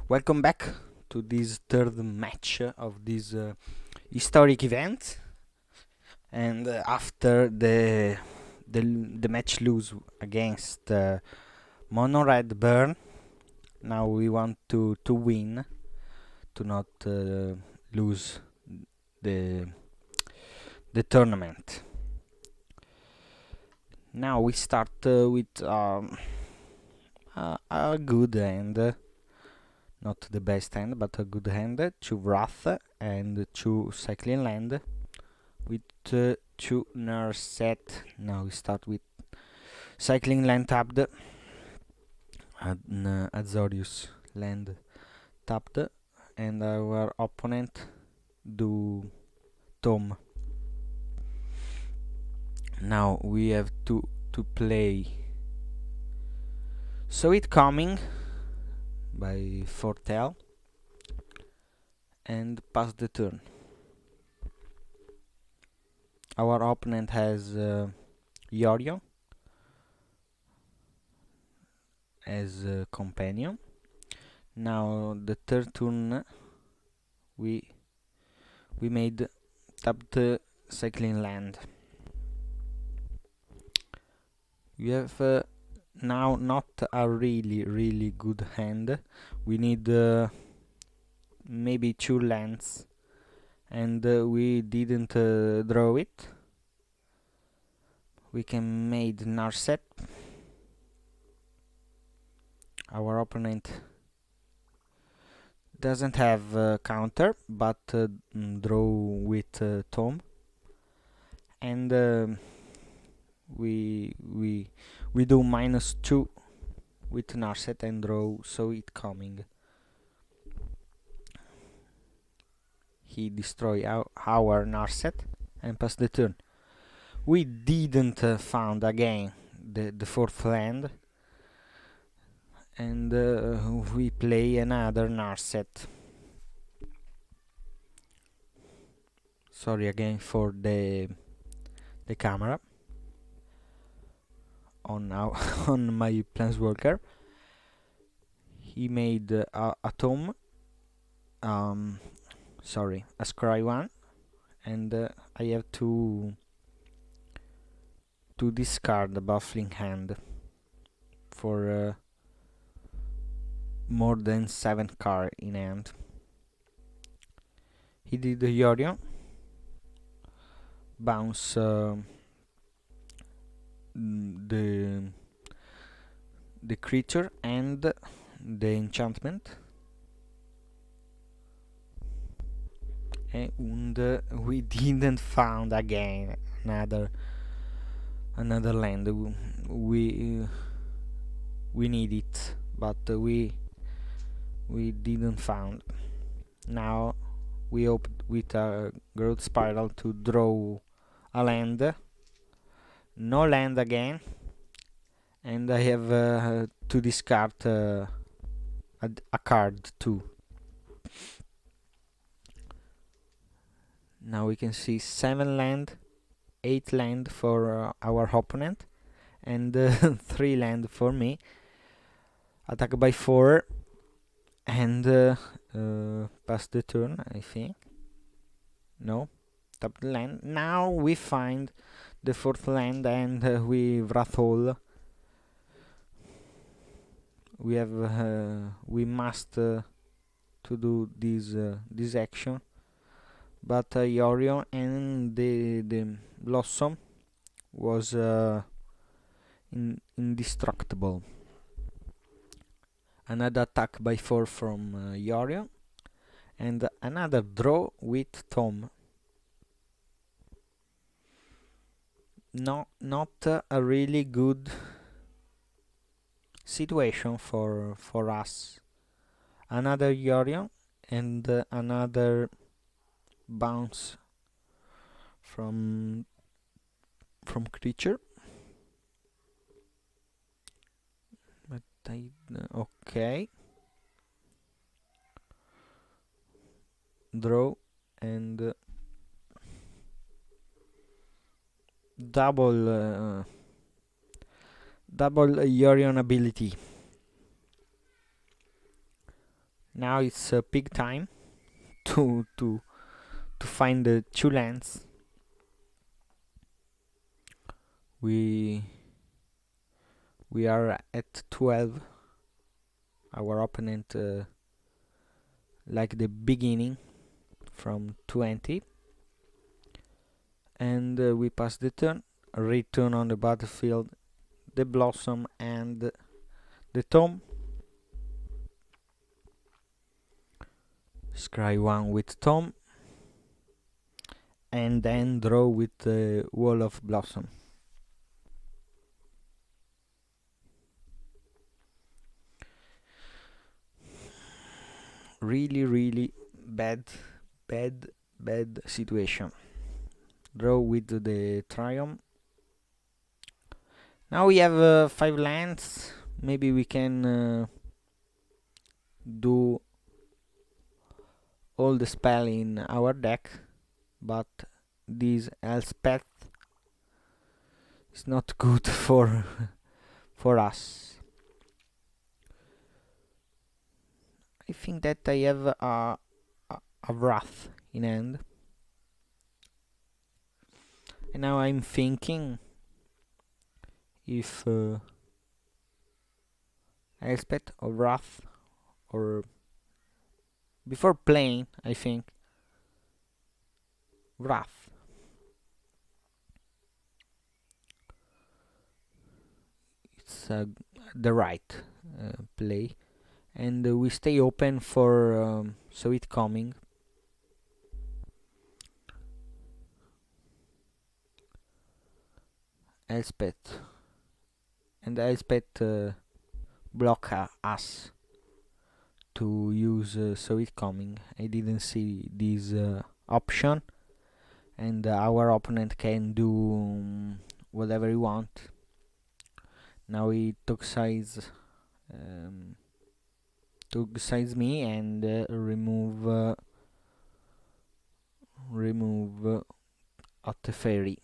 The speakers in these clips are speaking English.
Welcome back to this third match of this historic event. And after the match lose against Mono Red Burn, now we want to win, to not lose the the tournament. Now we start with a good hand. Not the best hand, but a good hand. 2 Wrath and 2 Cycling Land with 2 Nurse set. Now we start with Cycling Land tapped, and Azorius land tapped, and our opponent do Tom. Now we have to play So It Coming by Fortel and pass the turn. Our opponent has Yorio as a companion. Now the third turn we made tapped Cycling Land. We have now not a really good hand. We need maybe 2 lands, and we didn't draw it. We can made Narset. Our opponent doesn't have counter, but draw with Tom, and we do -2 with Narset and draw So It Coming. He destroy our Narset and pass the turn. We didn't found again the fourth land, and we play another Narset. Sorry again for the camera on now on my Planeswalker. He made a Tom, sorry, a Scry 1, and I have to discard the Baffling Hand for more than 7 cards in hand. He did the Yorion, bounce the creature and the enchantment, and we didn't found again another land. We need it, but we didn't found. Now we opened with a Growth Spiral to draw a land. No land again, and I have to discard a card too. Now we can see 7 land, 8 land for our opponent, and 3 land for me. Attack by 4, and pass the turn, I think. No, tap the land. Now we find the 4th land, and we Wrathhole. We have we must to do this action, but Yorion and the Blossom was indestructible. Another attack by 4 from Yorion, and another draw with Tom. No, not a really good situation for us. Another Yorion and another bounce from creature. But okay. Draw and double Yorion ability. Now it's peak time to find the two lands. We are at 12. Our opponent like the beginning from 20, and we pass the turn. Return on the battlefield the blossom and the tome. Scry 1 with tome, and then draw with the wall of blossom. Really bad situation. Draw with the triumph. Now we have 5 lands. Maybe we can do all the spell in our deck, but this Elspeth is not good for us. I think that I have a wrath in hand, and now I'm thinking if Elspeth or wrath, or before playing, I think wrath. It's the right play, and we stay open for so it coming. Elspeth, and Elspeth block us to use so it coming. I didn't see this option, and our opponent can do whatever he want. Now he took size me and remove a Teferi.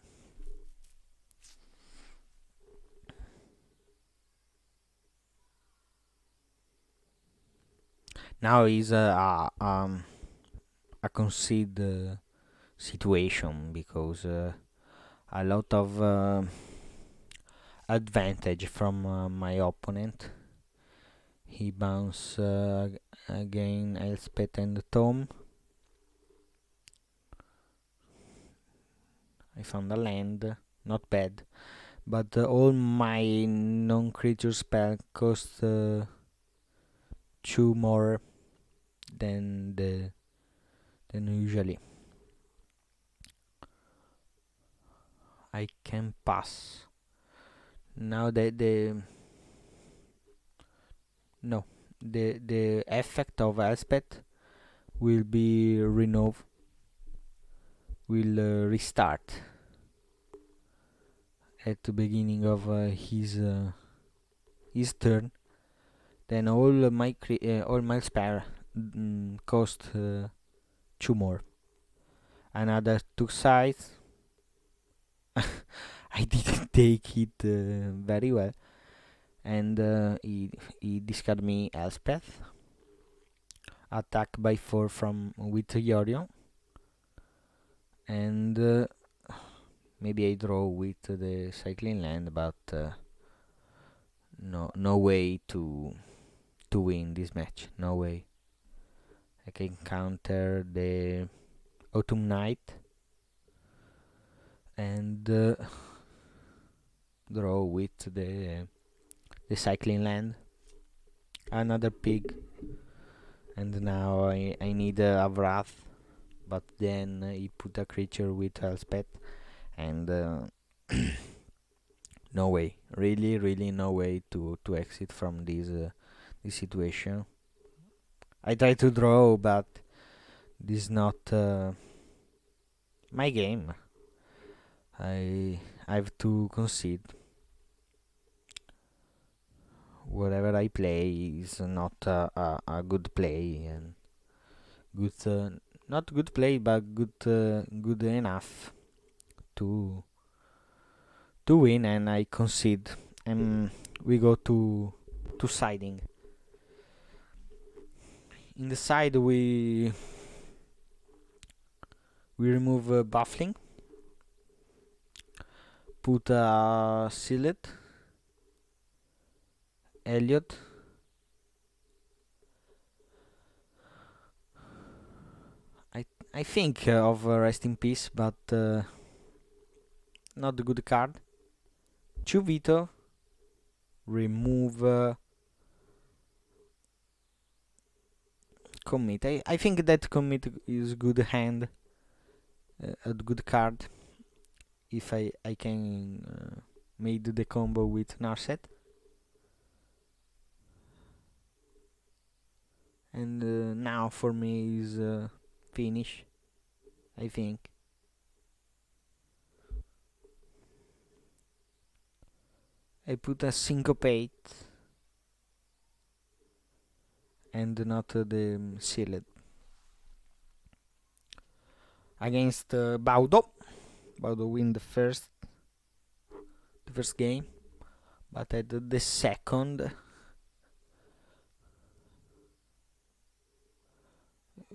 Now is a concede situation, because a lot of advantage from my opponent. He bounce again Elspeth and Tom. I found a land, not bad, but all my non-creature spell cost 2 more than usually. I can pass. Now the effect of Elspeth will be renov. Will restart at the beginning of his turn. Then all my spare cost 2 more. Another 2 sides. I didn't take it very well, and he discard me Elspeth. Attack by 4 from with Yorion, and maybe I draw with the cycling land, but no way to win this match. No way. I can counter the Autumn Night and draw with the cycling land. Another pig, and now I need a wrath, but then he put a creature with Elspeth, and no way, really no way to exit from this situation. I try to draw, but this is not my game. I have to concede. Whatever I play is not a good play, and good not good play, but good enough to win, and I concede, and we go to siding. In the side we remove baffling, put a sealed Elliot, I think of Rest in Peace, but not a good card. 2 veto, remove commit. I think that commit is good hand, a good card. If I can made the combo with Narset. And now for me is finish, I think. I put a syncopate and not the sealed. Against Baudo. Baudo win the first game, but at the second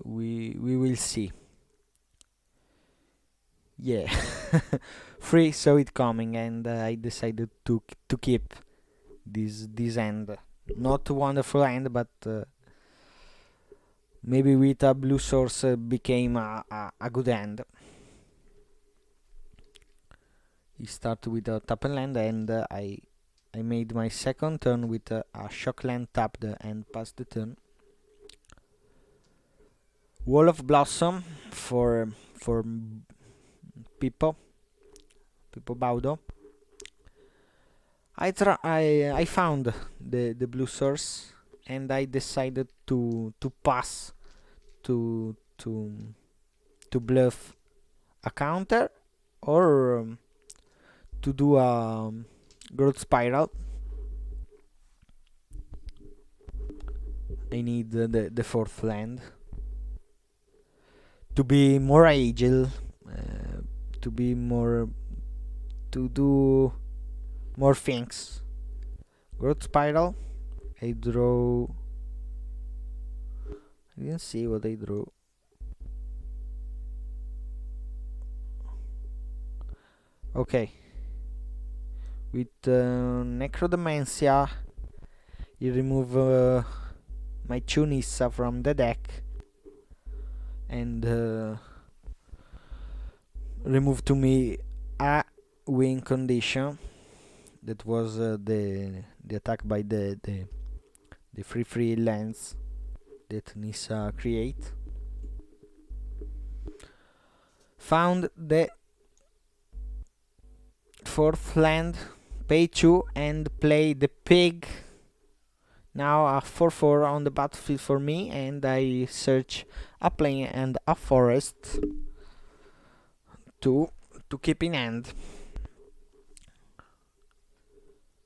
we will see. Yeah, 3 saw it coming, and I decided to keep this end. Not a wonderful end, but maybe with a blue source became a good end. He started with a tap and land, and I made my second turn with a shock land tapped and passed the turn. Wall of Blossom for Pippo Baudo. I found the blue source, and I decided to pass to bluff a counter, or to do a growth spiral. I need the fourth land to be more agile, to do more things. Growth spiral. I draw. I didn't see what I drew. Okay. With Necrodementia, you remove my 2 Nissa from the deck, and remove to me a win condition. That was the attack by the 3/3 lands that Nissa create. Found the 4th land, pay 2 and play the pig. Now a 4/4 on the battlefield for me, and I search a plain and a forest to keep in hand.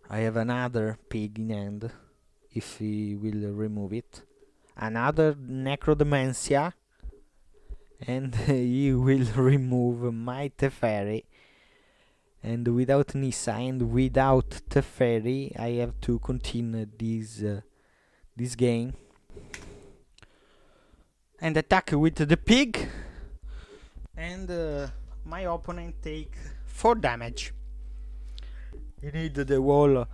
I have another pig in hand, if he will remove it. Another Necrodementia, and he will remove my Teferi. And without Nissa and without Teferi, I have to continue this game. And attack with the pig. And my opponent take 4 damage. He need the Wall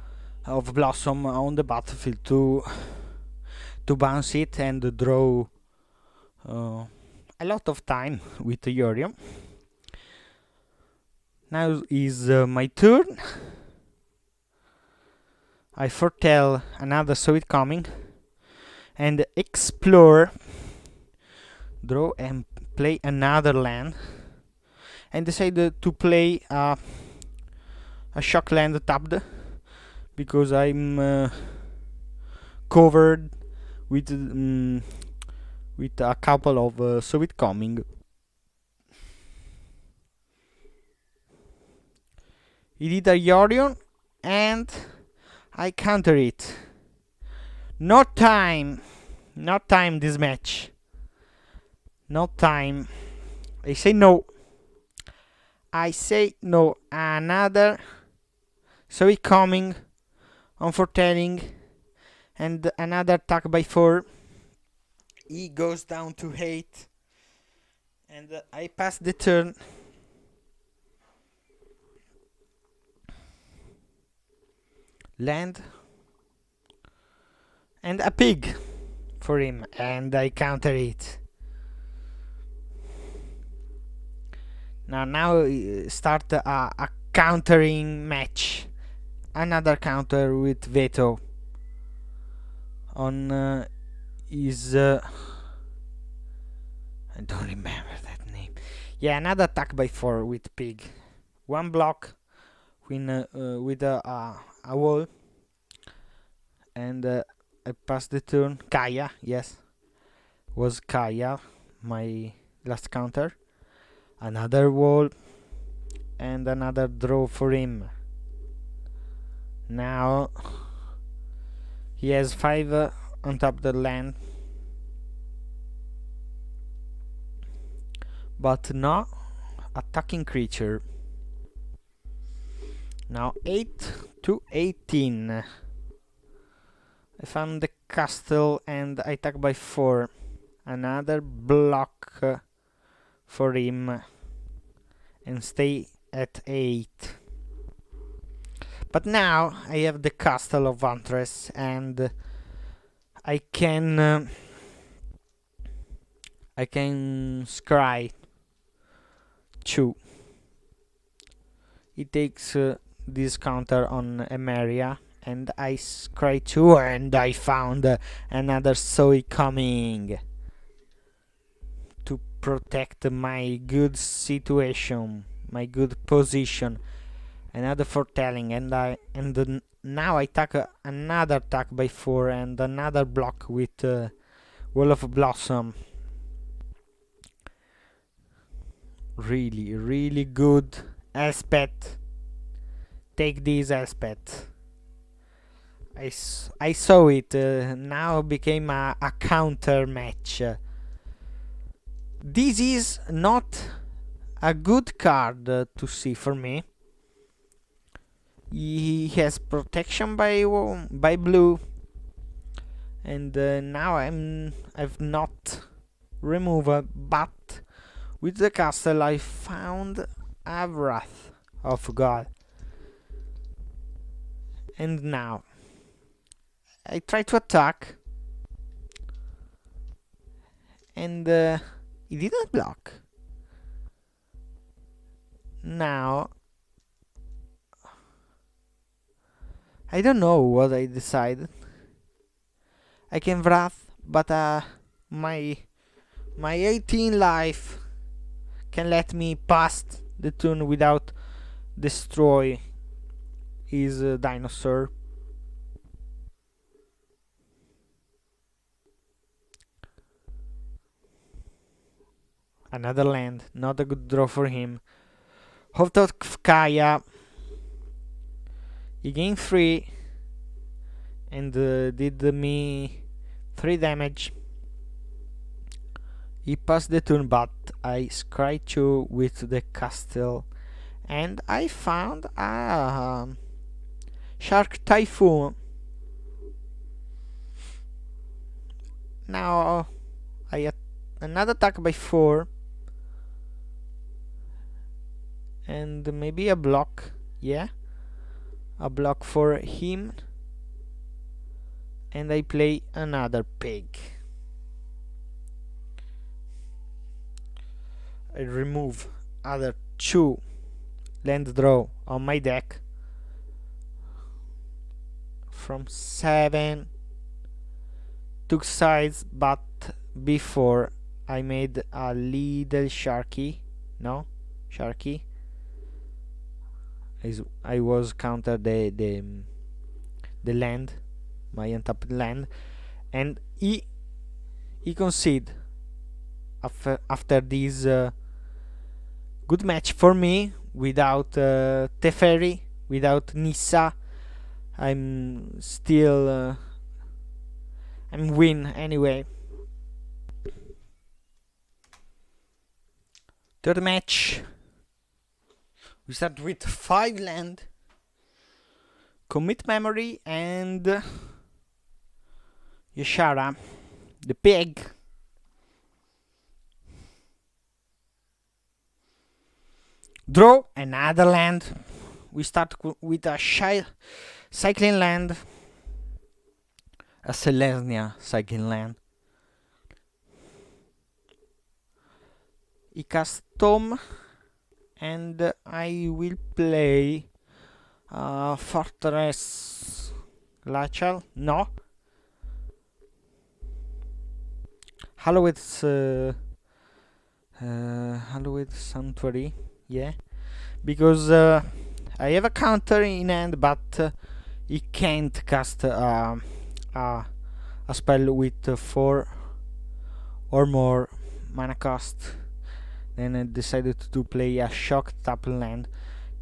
of Blossom on the battlefield to bounce it and draw a lot of time with the Yorion. Now is my turn. I foretell another Saw It Coming and explore, draw and play another land, and decide to play a shock land tapped, because I'm covered with a couple of Saw It Coming. He did a Yorion, and I counter it. No time this match. No time. I say no. Another Saw It Coming on foretelling, and another attack by 4. he goes down to 8, and I pass the turn. Land and a pig for him, and I counter it. Now start a countering match. Another counter with veto on his I don't remember that name. Yeah, another attack by 4 with pig. One block with a wall, and I pass the turn. Kaya, yes, was Kaya my last counter. Another wall and another draw for him. Now he has 5 on top of the land, but not attacking creature. Now 8 to 18. I found the castle and I attack by 4. Another block for him and stay at 8. But now I have the castle of Vantress, and I can scry 2. It takes this counter on Emeria, and I scry 2, and I found another Soy coming to protect my good situation, my good position. Another foretelling, and now I attack another attack by 4 and another block with Wall of Blossom. Really good. Elspeth, take this, Elspeth. I saw it. Now became a counter match. This is not a good card to see for me. He has protection by blue, and now I've not removed, but with the castle I found a Wrath of God, and now I try to attack, and he didn't block. Now I don't know what I decided. I can Wrath, but my 18 life can let me pass the turn without destroy his dinosaur. Another land, not a good draw for him. Hope of Kaya. He gained 3 and did me 3 damage. He passed the turn, but I scry 2 with the castle, and I found a Shark Typhoon. Now I another attack by 4 and maybe a block. Yeah, a block for him, and I play another pig. I remove other 2 land draw on my deck from 7. Took sides, but before I made a little sharky. No, sharky. I was counter the land, my untapped land, and he concede after this good match for me without Teferi, without Nissa. I'm still I'm win anyway. Third match. We start with 5 land, Commit Memory, and Yashara, the pig. Draw another land. We start with a cycling land, a Selesnya cycling land. He casts Tom, and I will play Fortress Glacial. No. Hallowed Sanctuary. Yeah. Because I have a counter in hand, but he can't cast a spell with 4 or more mana cost. Then I decided to play a shock tap land.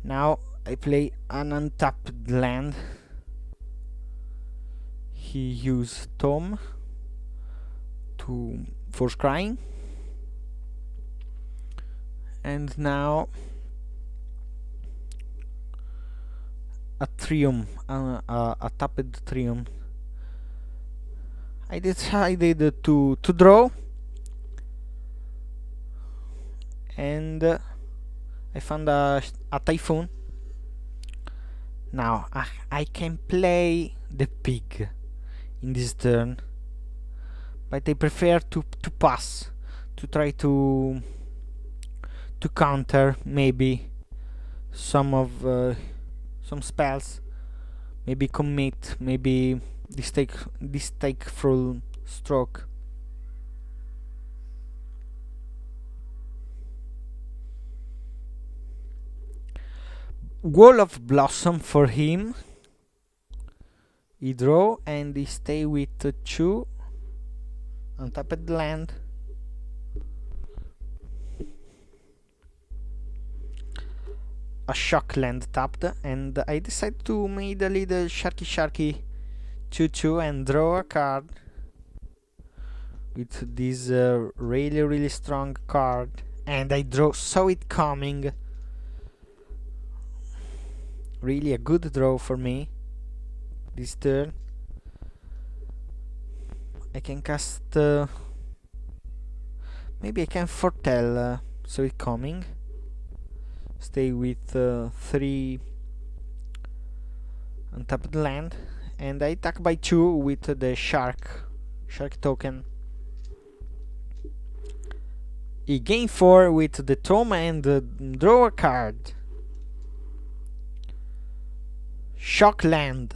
Now I play an untapped land. He used Tom for scrying, and now a Triumph, a tapped Triumph. I decided to draw, and I found a Typhoon. Now I can play the pig in this turn, but I prefer to pass, to try to counter maybe some spells, maybe commit, maybe distakeful stroke. Wall of Blossom for him. He draw and he stay with 2 untapped land. A shock land tapped, and I decide to make a little sharky 2/2 and draw a card with this really strong card, and I saw it coming. Really a good draw for me this turn. I can cast maybe I can foretell saw it coming. Stay with 3 untapped land, and I attack by 2 with the shark token. He gain 4 with the Tom and draw a card. Shock land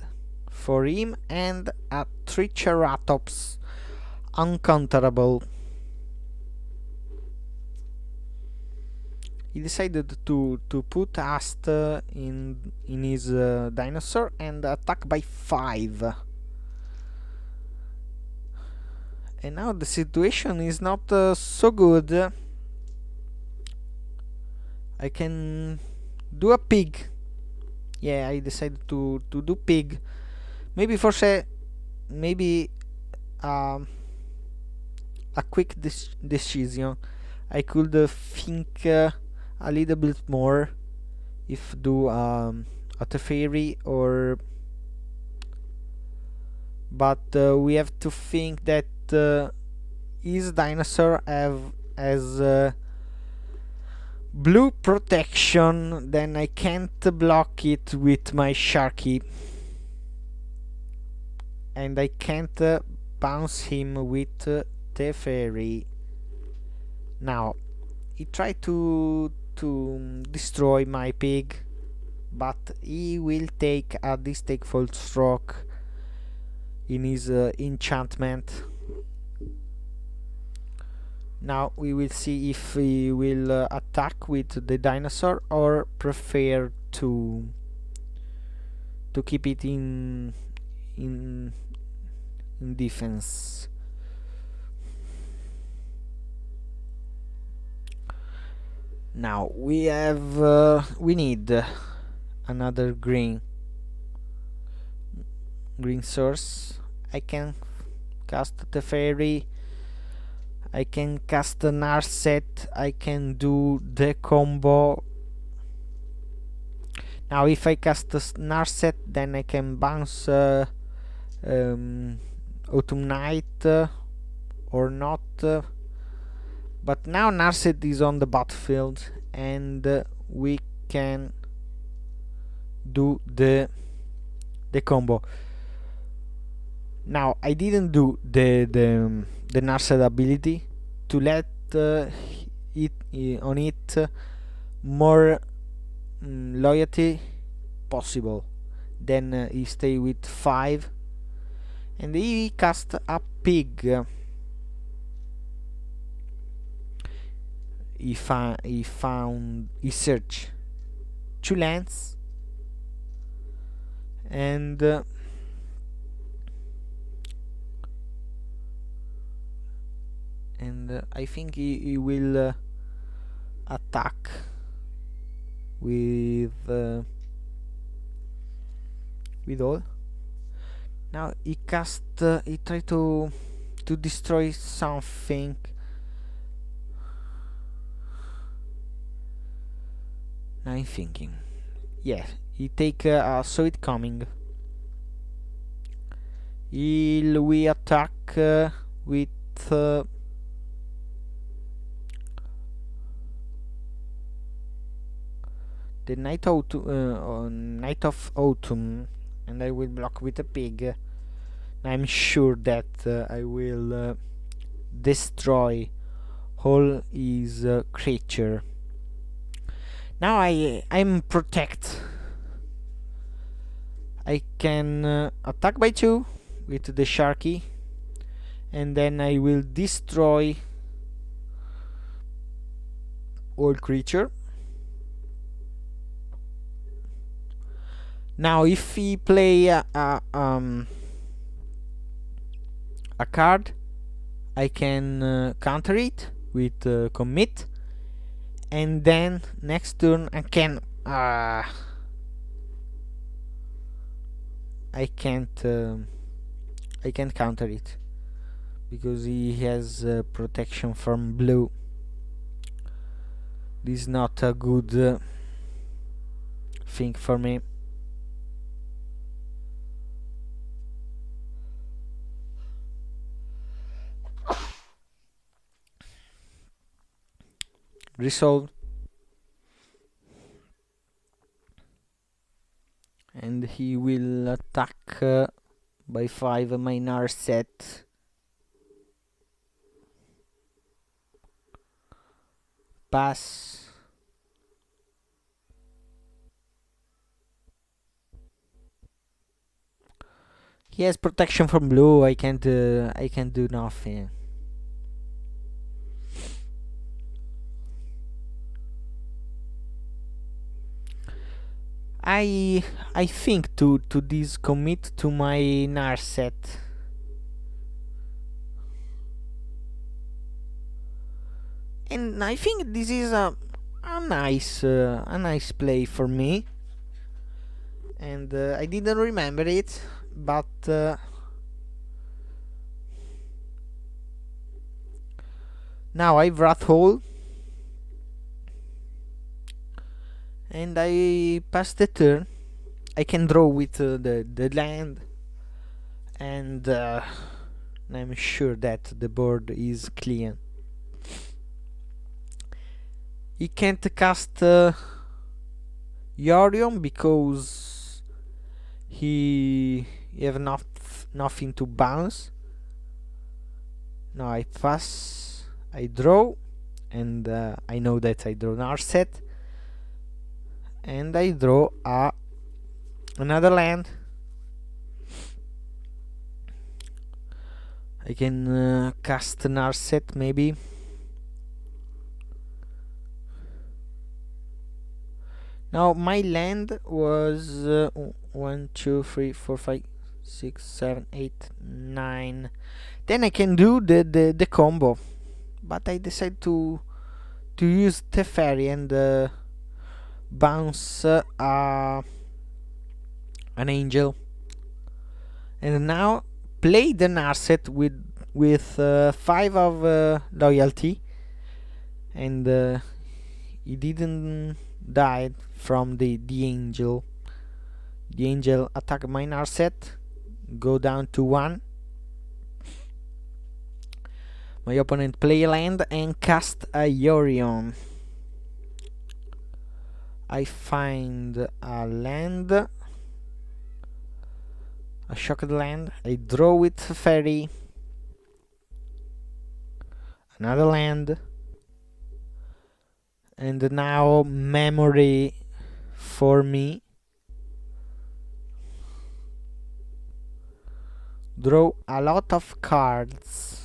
for him and a Triceratops uncounterable. He decided to put Ast in his dinosaur and attack by 5. And now the situation is not so good. I can do a pig. Yeah, I decided to do pig. Maybe maybe a quick decision. I could think a little bit more if do a Teferi but we have to think that his dinosaur has blue protection, then I can't block it with my Sharky, and I can't bounce him with Teferi. Now he tried to destroy my pig, but he will take a distakeful stroke in his enchantment. Now we will see if he will attack with the dinosaur or prefer to keep it in defense. Now we need another green source. I can cast the fairy, I can cast an Narset, I can do the combo. Now if I cast a Narset, then I can bounce Autumn Night or not. But now Narset is on the battlefield, and we can do the combo. Now I didn't do the Narset ability to let on it more loyalty possible. Then he stay with 5 and he cast a pig. He searched 2 lands and I think he will attack with all. Now he try to destroy something. Now I'm thinking, yeah, he take saw it coming. We attack with the Night of Autumn, and I will block with a pig. I'm sure that I will destroy all his creature. Now I'm protect. I can attack by 2 with the Sharky, and then I will destroy all creature. Now if he play a card, I can counter it with commit, and then next turn I can I can't counter it because he has protection from blue. This is not a good thing for me. Resolve, and he will attack by 5 my Narset. Pass. He has protection from blue. I can't do nothing. I think to this commit to my Narset. And I think this is a nice play for me. And I didn't remember it, but now I Wrath Hole, and I pass the turn. I can draw with the land, and I'm sure that the board is clean. He can't cast Yorion because he have nothing to bounce. Now I pass, I draw, and I know that I draw Narset, and I draw another land. I can cast Narset maybe. Now my land was 1, 2, 3, 4, 5, 6, 7, 8, 9. Then I can do the combo, but I decide to use Teferi and bounce an angel, and now play the Narset with 5 of loyalty, and he didn't die from the angel. The angel attack my Narset, go down to 1. My opponent play a land and cast a Yorion. I find a land, a shocked land. I draw with fairy, another land, and now memory for me. Draw a lot of cards.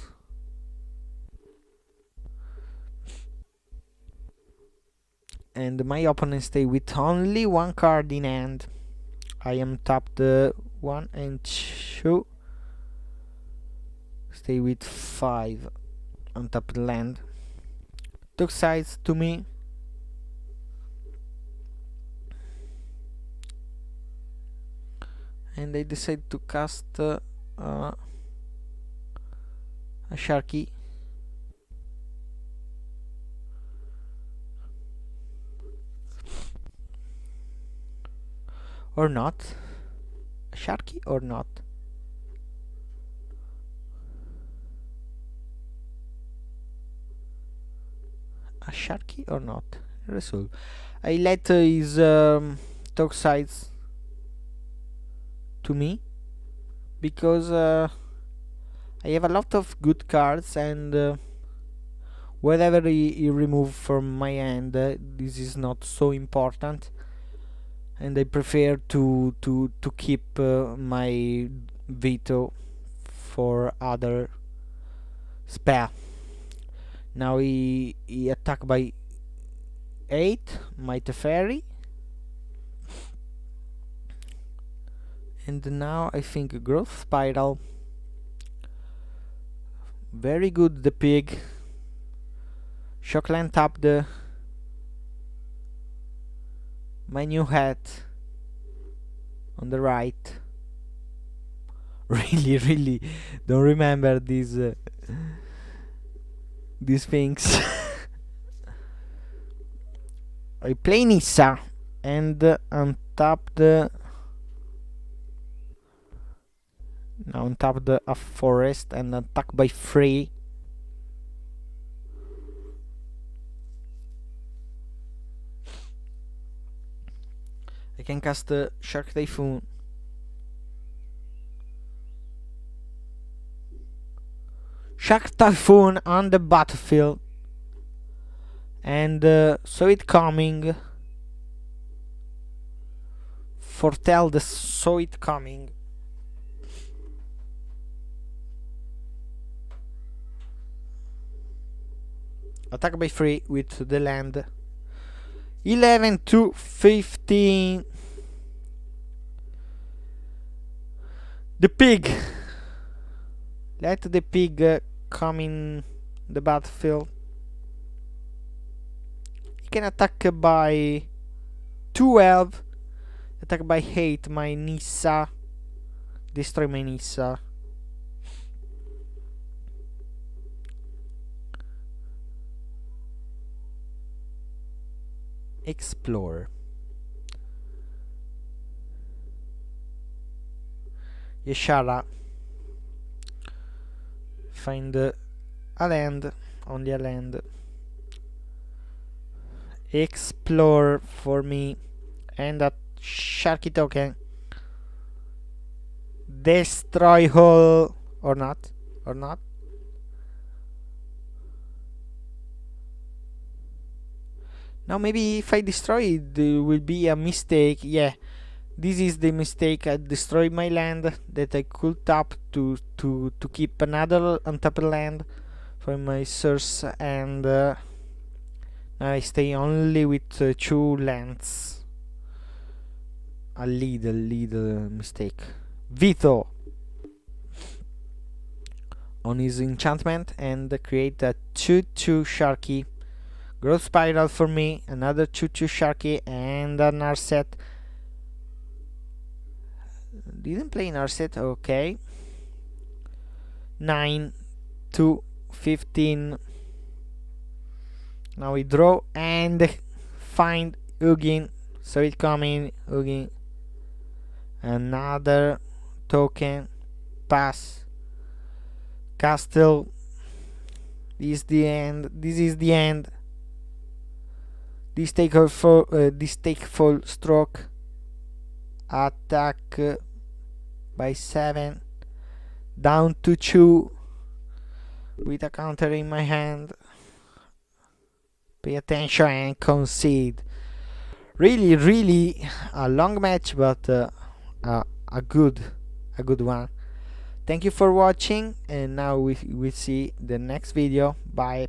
And my opponent stay with only one card in hand. I am tapped 1 and 2. Stay with 5 untapped land. Took sides to me. And I decide to cast a Sharky. Or not. A Sharky or not. A Sharky or not. Resolve. I let his talk sides to me because I have a lot of good cards, and whatever he remove from my hand, this is not so important, and I prefer to keep my veto for other spell. Now he attack by 8, my Teferi, and now I think growth spiral. Very good, the pig. Shockland tapped my new hat on the right. Really don't remember these things. I play Nissa and untapped. Now untapped a forest and attack by 3. I can cast Shark Typhoon. Shark Typhoon on the battlefield. And saw it coming. Foretell the saw it coming. Attack by 3 with the land. 11 to 15. The pig. Let the pig come in the battlefield. He can attack by 12. Attack by 8 my Nissa. Destroy my Nissa. Explore. Yeshara. Find a land. Only a land. Explore for me. And a Sharky token. Destroy all. Or not. Or not. Now maybe if I destroy it, there will be a mistake. Yeah, this is the mistake. I destroyed my land that I could tap to keep another untapped land for my source, and now I stay only with 2 lands. A little mistake. Veto on his enchantment and create a 2/2 Sharky. Growth Spiral for me, another 2/2 Sharky, and an Narset. Didn't play Narset, okay. 9 to 15. Now we draw and find Ugin. So it coming, Ugin. Another token. Pass. Castle. This is the end. This take full stroke, attack by 7, down to 2 with a counter in my hand. Pay attention and concede. Really a long match, but a good one. Thank you for watching, and now we see the next video. Bye.